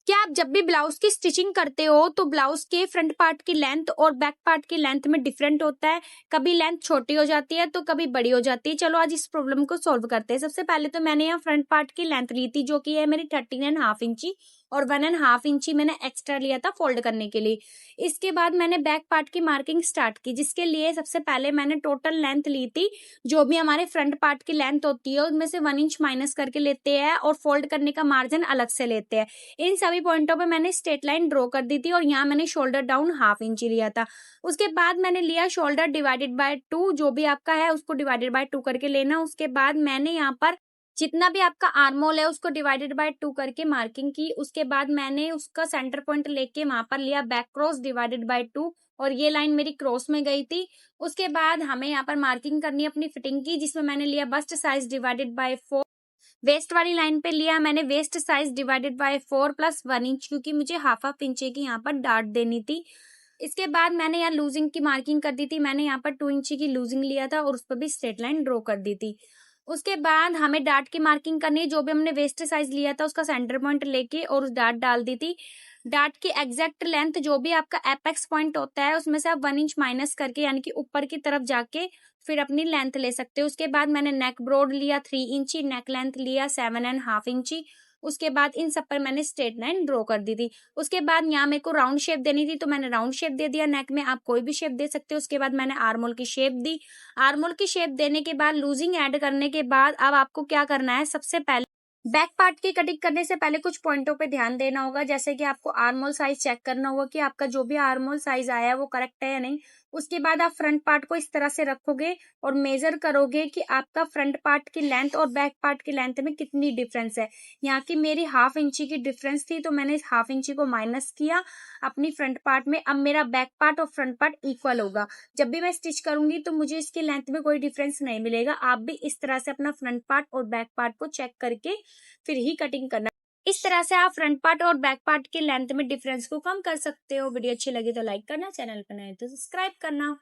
क्या आप जब भी ब्लाउज की स्टिचिंग करते हो तो ब्लाउज के फ्रंट पार्ट की लेंथ और बैक पार्ट की लेंथ में डिफरेंट होता है? कभी लेंथ छोटी हो जाती है तो कभी बड़ी हो जाती है। चलो आज इस प्रॉब्लम को सॉल्व करते हैं। सबसे पहले तो मैंने यहाँ फ्रंट पार्ट की लेंथ ली थी जो कि है मेरी 13.5 इंची और 1.5 इंची मैंने एक्स्ट्रा लिया था फोल्ड करने के लिए। इसके बाद मैंने बैक पार्ट की मार्किंग स्टार्ट की, जिसके लिए सबसे पहले मैंने टोटल लेंथ ली थी। जो भी हमारे फ्रंट पार्ट की लेंथ होती है उनमें से 1 इंच माइनस करके लेते हैं और फोल्ड करने का मार्जिन अलग से लेते हैं। इन सभी पॉइंटों पे मैंने स्ट्रेट लाइन ड्रॉ कर दी थी और यहाँ मैंने शोल्डर डाउन 1/2 इंची लिया था। उसके बाद मैंने लिया शोल्डर डिवाइडेड बाय 2, जो भी आपका है उसको डिवाइडेड बाय 2 करके लेना। उसके बाद मैंने यहाँ पर जितना भी आपका आर्म होल है उसको डिवाइडेड बाय 2 करके मार्किंग की। उसके बाद मैंने उसका सेंटर पॉइंट लेके वहां पर लिया बैक क्रॉस डिवाइडेड बाय 2 और ये लाइन मेरी क्रॉस में गई थी। उसके बाद हमें यहाँ पर मार्किंग करनी है अपनी फिटिंग की, जिसमें मैंने लिया bust size divided by 4। Waist वाली लाइन पे लिया मैंने waist size divided by 4 plus 1 inch, क्योंकि मुझे 1/2 इंच की यहाँ पर डार्ट देनी थी। इसके बाद मैंने यहाँ लूजिंग की मार्किंग कर दी थी। मैंने यहाँ पर 2 इंची की लूजिंग लिया था और उस पर भी स्ट्रेट लाइन ड्रॉ कर दी थी। उसके बाद हमें डार्ट की मार्किंग करनी है। जो भी हमने वेस्ट साइज लिया था उसका सेंटर पॉइंट लेके और उस डार्ट डाल दी थी। डार्ट की एग्जैक्ट लेंथ जो भी आपका एपेक्स पॉइंट होता है उसमें से आप 1 इंच माइनस करके यानी कि ऊपर की तरफ जाके फिर अपनी लेंथ ले सकते हो। उसके बाद मैंने नेक ब्रॉड लिया 3 इंची, नेक लेंथ लिया 7.5 इंची। उसके बाद इन सब पर मैंने स्ट्रेट लाइन ड्रॉ कर दी थी। उसके बाद यहाँ मेरे को राउंड शेप देनी थी तो मैंने राउंड शेप दे दिया। नेक में आप कोई भी शेप दे सकते हो। उसके बाद मैंने आर्मोल की शेप दी। आर्मोल की शेप देने के बाद लूजिंग ऐड करने के बाद अब आपको क्या करना है, सबसे पहले बैक पार्ट की कटिंग करने से पहले कुछ पॉइंटों पे ध्यान देना होगा। जैसे कि आपको आर्म होल साइज चेक करना होगा कि आपका जो भी आर्म होल साइज आया है वो करेक्ट है या नहीं। उसके बाद आप फ्रंट पार्ट को इस तरह से रखोगे और मेजर करोगे कि आपका फ्रंट पार्ट की लेंथ और बैक पार्ट की लेंथ में कितनी डिफरेंस है। यहाँ की मेरी 1/2 इंची की डिफरेंस थी तो मैंने इस 1/2 इंची को माइनस किया अपनी फ्रंट पार्ट में। अब मेरा बैक पार्ट और फ्रंट पार्ट इक्वल होगा। जब भी मैं स्टिच करूंगी तो मुझे इसकी लेंथ में कोई डिफरेंस नहीं मिलेगा। आप भी इस तरह से अपना फ्रंट पार्ट और बैक पार्ट को चेक करके फिर ही कटिंग करना। इस तरह से आप फ्रंट पार्ट और बैक पार्ट की लेंथ में डिफरेंस को कम कर सकते हो। वीडियो अच्छी लगी तो लाइक करना, चैनल पर नए तो सब्सक्राइब करना।